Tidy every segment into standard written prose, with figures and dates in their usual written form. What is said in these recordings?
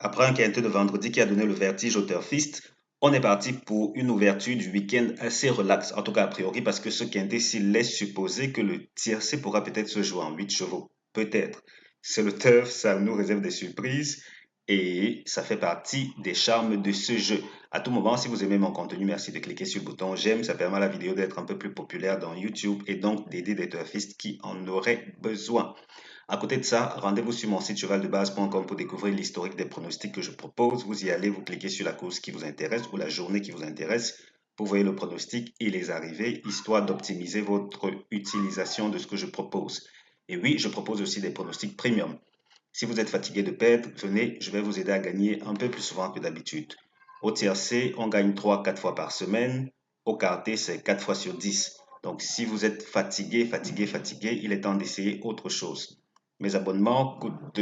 Après un quintet de vendredi qui a donné le vertige au Turfiste, on est parti pour une ouverture du week-end assez relax, en tout cas a priori, parce que ce quintet-ci laisse supposer que le tiercé pourra peut-être se jouer en 8 chevaux. Peut-être. C'est le turf, ça nous réserve des surprises et ça fait partie des charmes de ce jeu. À tout moment, si vous aimez mon contenu, merci de cliquer sur le bouton j'aime. Ça permet à la vidéo d'être un peu plus populaire dans YouTube et donc d'aider des turfistes qui en auraient besoin. À côté de ça, rendez-vous sur mon site chevaldebase.com pour découvrir l'historique des pronostics que je propose. Vous y allez, vous cliquez sur la course qui vous intéresse ou la journée qui vous intéresse pour voir le pronostic et les arrivées, histoire d'optimiser votre utilisation de ce que je propose. Et oui, je propose aussi des pronostics premium. Si vous êtes fatigué de perdre, venez, je vais vous aider à gagner un peu plus souvent que d'habitude. Au tiercé, on gagne 3-4 fois par semaine. Au quarté, c'est 4 fois sur 10. Donc, si vous êtes fatigué, il est temps d'essayer autre chose. Mes abonnements coûtent,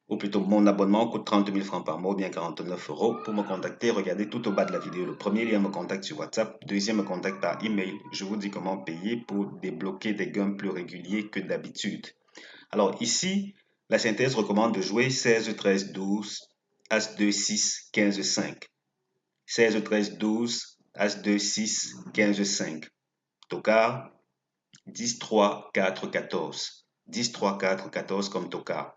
ou plutôt mon abonnement coûte 30 000 francs par mois, ou bien 49 euros. Pour me contacter, regardez tout au bas de la vidéo. Le premier lien me contacte sur WhatsApp, deuxième me contacte par email. Je vous dis comment payer pour débloquer des gains plus réguliers que d'habitude. Alors ici, la synthèse recommande de jouer 16, 13, 12, As 2, 6, 15, 5. 16, 13, 12, As 2, 6, 15, 5. Tocard, 10, 3, 4, 14. 10, 3, 4, 14 comme tocard.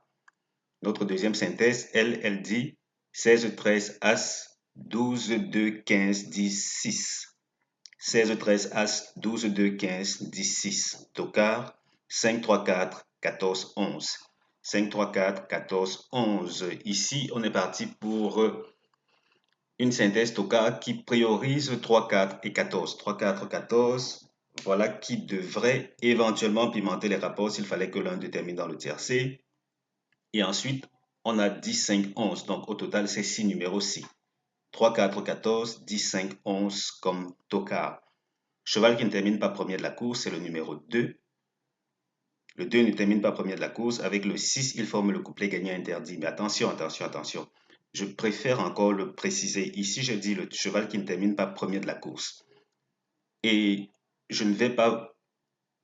Notre deuxième synthèse, elle dit 16, 13, As, 12, 2, 15, 10, 6. 16, 13, As, 12, 2, 15, 10, 6. Tocard, 5, 3, 4, 14, 11. 5, 3, 4, 14, 11. Ici, on est parti pour une synthèse tocard qui priorise 3, 4 et 14. 3, 4, 14. Voilà qui devrait éventuellement pimenter les rapports s'il fallait que l'un détermine dans le tiercé. Et ensuite, on a 10, 5, 11. Donc, au total, c'est 6 numéros-ci. 3, 4, 14, 10, 5, 11 comme tocard. Cheval qui ne termine pas premier de la course, c'est le numéro 2. Le 2 ne termine pas premier de la course. Avec le 6, il forme le couplet gagnant interdit. Mais attention, attention, attention. Je préfère encore le préciser. Ici, je dis le cheval qui ne termine pas premier de la course. Et je ne vais pas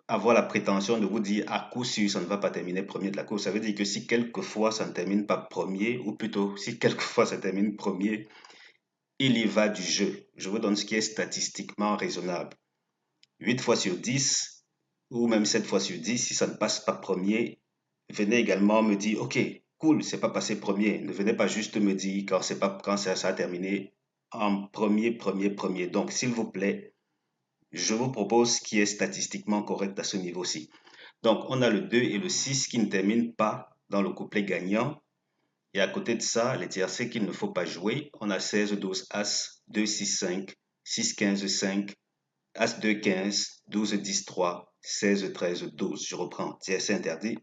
avoir la prétention de vous dire à coup sûr ça ne va pas terminer premier de la course. Ça veut dire que si quelquefois ça ne termine pas premier, ou plutôt si quelquefois ça termine premier, il y va du jeu. Je vous donne ce qui est statistiquement raisonnable. 8 fois sur 10, ou même 7 fois sur 10, si ça ne passe pas premier, venez également me dire, ok, cool, c'est pas passé premier. Ne venez pas juste me dire quand ça a terminé en premier. Donc, s'il vous plaît, je vous propose ce qui est statistiquement correct à ce niveau-ci. Donc, on a le 2 et le 6 qui ne terminent pas dans le couplet gagnant. Et à côté de ça, les tiercés qu'il ne faut pas jouer, on a 16, 12, As, 2, 6, 5, 6, 15, 5, As 2, 15, 12, 10, 3, 16, 13, 12. Je reprends. Tiercé interdit.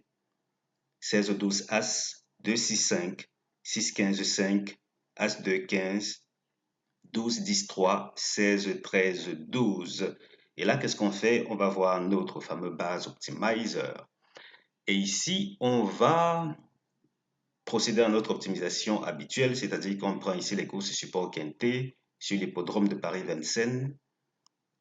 16, 12, As, 2, 6, 5, 6, 15, 5, As 2, 15, 12, 10, 3, 16, 13, 12. Et là, qu'est-ce qu'on fait? On va voir notre fameux base optimizer. Et ici, on va procéder à notre optimisation habituelle, c'est-à-dire qu'on prend ici les courses support quintet sur l'hippodrome de Paris-Vincennes.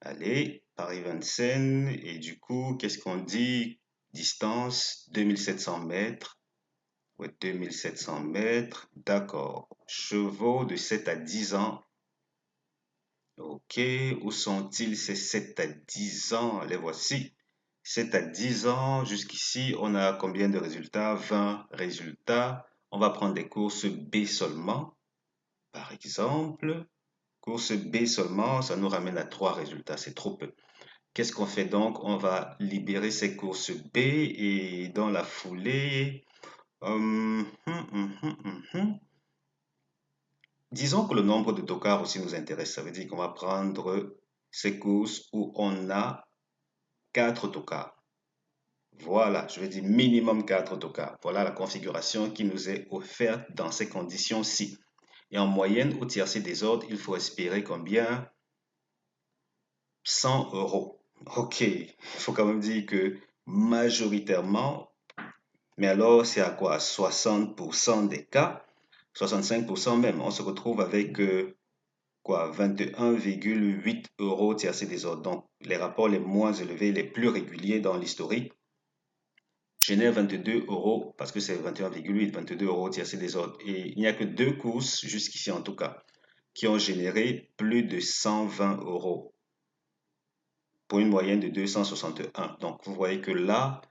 Allez, Paris-Vincennes, et du coup, qu'est-ce qu'on dit? Distance, 2700 mètres. Ouais, 2700 mètres, d'accord. Chevaux de 7 à 10 ans. Ok, où sont-ils ces 7 à 10 ans? Les voici. 7 à 10 ans, jusqu'ici, on a combien de résultats? 20 résultats. On va prendre des courses B seulement, par exemple. Course B seulement, ça nous ramène à 3 résultats, c'est trop peu. Qu'est-ce qu'on fait donc? On va libérer ces courses B et dans la foulée, disons que le nombre de tocards aussi nous intéresse. Ça veut dire qu'on va prendre ces courses où on a 4 tocards. Voilà, je veux dire minimum 4 tocards. Voilà la configuration qui nous est offerte dans ces conditions-ci. Et en moyenne, au tiercé des ordres, il faut espérer combien? 100 euros. Ok, il faut quand même dire que majoritairement, mais alors c'est à quoi? 60% des cas, 65% même, on se retrouve avec quoi? 21,8 euros tiercé des ordres. Donc les rapports les moins élevés, les plus réguliers dans l'historique, génère 22 euros parce que c'est 21,8, 22 euros tiercé des ordres. Et il n'y a que deux courses, jusqu'ici en tout cas, qui ont généré plus de 120 euros pour une moyenne de 261. Donc, vous voyez que là,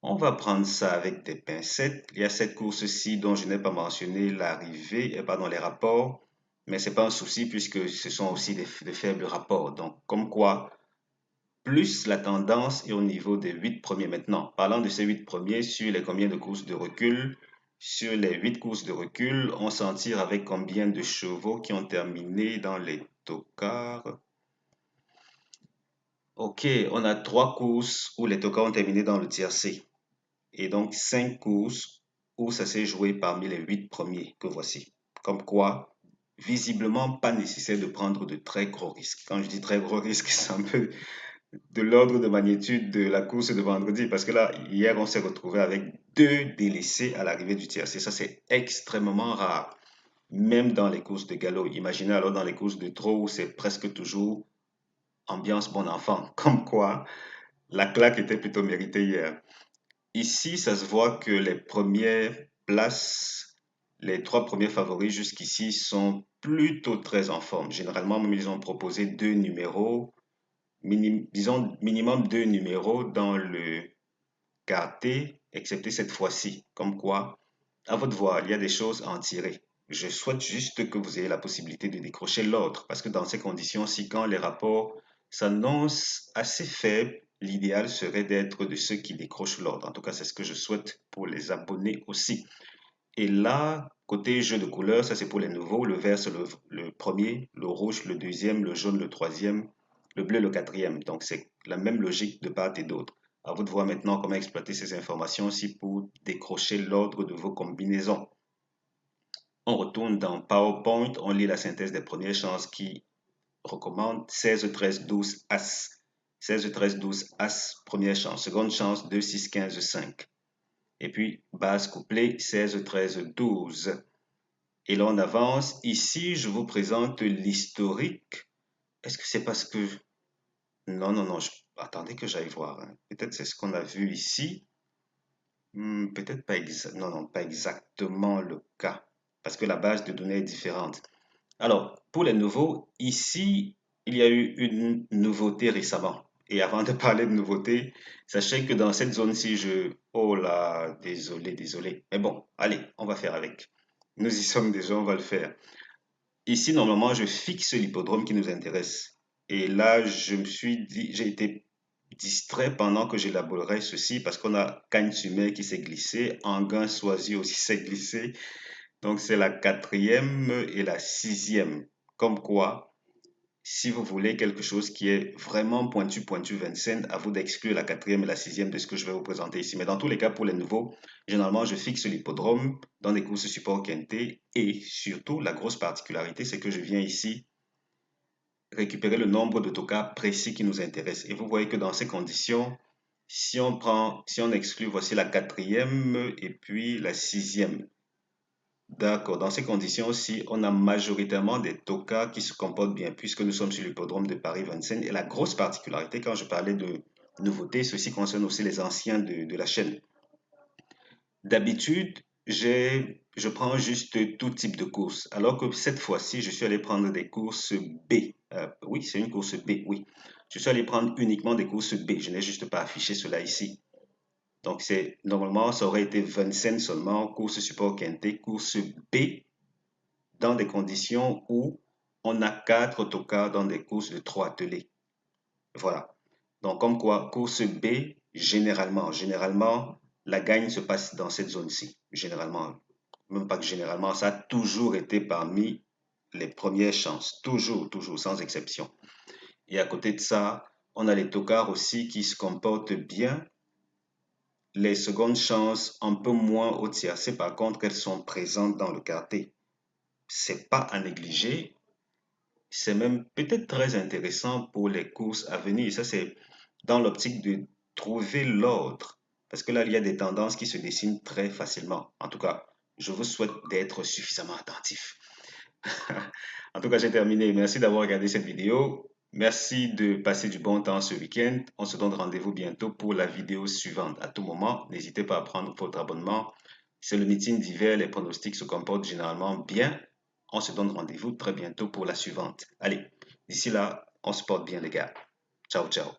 on va prendre ça avec des pincettes. Il y a cette course-ci dont je n'ai pas mentionné l'arrivée, et pas dans les rapports, mais c'est pas un souci puisque ce sont aussi de faibles rapports. Donc, comme quoi, plus la tendance est au niveau des 8 premiers maintenant. Parlant de ces 8 premiers, sur les combien de courses de recul, sur les 8 courses de recul, on s'en tire avec combien de chevaux qui ont terminé dans les tocards. Ok, on a 3 courses où les tocards ont terminé dans le tiercé. Et donc 5 courses où ça s'est joué parmi les 8 premiers que voici. Comme quoi, visiblement pas nécessaire de prendre de très gros risques. Quand je dis très gros risques, c'est un peu de l'ordre de magnitude de la course de vendredi. Parce que là, hier, on s'est retrouvé avec 2 délaissés à l'arrivée du tiercé. Ça, c'est extrêmement rare. Même dans les courses de galop. Imaginez alors dans les courses de trot où c'est presque toujours ambiance bon enfant. Comme quoi, la claque était plutôt méritée hier. Ici, ça se voit que les premières places, les 3 premiers favoris jusqu'ici sont plutôt très en forme. Généralement, même ils ont proposé 2 numéros, disons minimum 2 numéros dans le quartet, excepté cette fois-ci. Comme quoi, à votre voix, il y a des choses à en tirer. Je souhaite juste que vous ayez la possibilité de décrocher l'ordre, parce que dans ces conditions-ci, quand les rapports s'annoncent assez faibles, l'idéal serait d'être de ceux qui décrochent l'ordre. En tout cas, c'est ce que je souhaite pour les abonnés aussi. Et là, côté jeu de couleurs, ça c'est pour les nouveaux. Le vert, c'est le premier, le rouge, le deuxième, le jaune, le troisième, le bleu, le quatrième. Donc, c'est la même logique de part et d'autre. À vous de voir maintenant comment exploiter ces informations aussi pour décrocher l'ordre de vos combinaisons. On retourne dans PowerPoint, on lit la synthèse des premières chances qui recommande 16, 13, 12, As. 16, 13, 12, As, première chance. Seconde chance, 2, 6, 15, 5. Et puis, base couplée, 16, 13, 12. Et là, on avance. Ici, je vous présente l'historique. Est-ce que c'est parce que... Non, non, non. Attendez que j'aille voir, hein. Peut-être c'est ce qu'on a vu ici. Peut-être pas non, non, pas exactement le cas. Parce que la base de données est différente. Alors, pour les nouveaux, ici, il y a eu une nouveauté récemment. Et avant de parler de nouveauté, sachez que dans cette zone-ci, Oh là, désolé, désolé. Mais bon, allez, on va faire avec. Nous y sommes déjà, on va le faire. Ici, normalement, je fixe l'hippodrome qui nous intéresse. Et là, je me suis dit, j'ai été distrait pendant que j'élaborais ceci parce qu'on a Cagnes-sur-Mer qui s'est glissé, Anguin-Soisy aussi s'est glissé. Donc, c'est la quatrième et la sixième. Comme quoi, si vous voulez quelque chose qui est vraiment pointu, pointu Vincennes, à vous d'exclure la quatrième et la sixième de ce que je vais vous présenter ici. Mais dans tous les cas, pour les nouveaux, généralement, je fixe l'hippodrome dans des courses support quinté. Et surtout, la grosse particularité, c'est que je viens ici récupérer le nombre de tokas précis qui nous intéresse. Et vous voyez que dans ces conditions, si on exclut, voici la quatrième et puis la sixième. D'accord. Dans ces conditions aussi, on a majoritairement des tokas qui se comportent bien puisque nous sommes sur l'hippodrome de Paris-Vincennes. Et la grosse particularité, quand je parlais de nouveautés, ceci concerne aussi les anciens de la chaîne. D'habitude, je prends juste tout type de course, alors que cette fois-ci, je suis allé prendre des courses B. Oui, c'est une course B, oui. Je suis allé prendre uniquement des courses B. Je n'ai juste pas affiché cela ici. Donc, normalement, ça aurait été Vincennes seulement, course support quinté, course B, dans des conditions où on a 4 autocars dans des courses de 3 attelés. Voilà. Donc, comme quoi, course B, généralement, la gagne se passe dans cette zone-ci. Généralement, même pas que généralement, ça a toujours été parmi les premières chances. Toujours, toujours, sans exception. Et à côté de ça, on a les tocards aussi qui se comportent bien. Les secondes chances, un peu moins au tiercé, par contre, elles sont présentes dans le quartet. C'est pas à négliger. C'est même peut-être très intéressant pour les courses à venir. Ça, c'est dans l'optique de trouver l'ordre. Parce que là, il y a des tendances qui se dessinent très facilement. En tout cas, je vous souhaite d'être suffisamment attentif. En tout cas, j'ai terminé. Merci d'avoir regardé cette vidéo. Merci de passer du bon temps ce week-end. On se donne rendez-vous bientôt pour la vidéo suivante. À tout moment, n'hésitez pas à prendre votre abonnement. C'est le meeting d'hiver, les pronostics se comportent généralement bien. On se donne rendez-vous très bientôt pour la suivante. Allez, d'ici là, on se porte bien les gars. Ciao, ciao.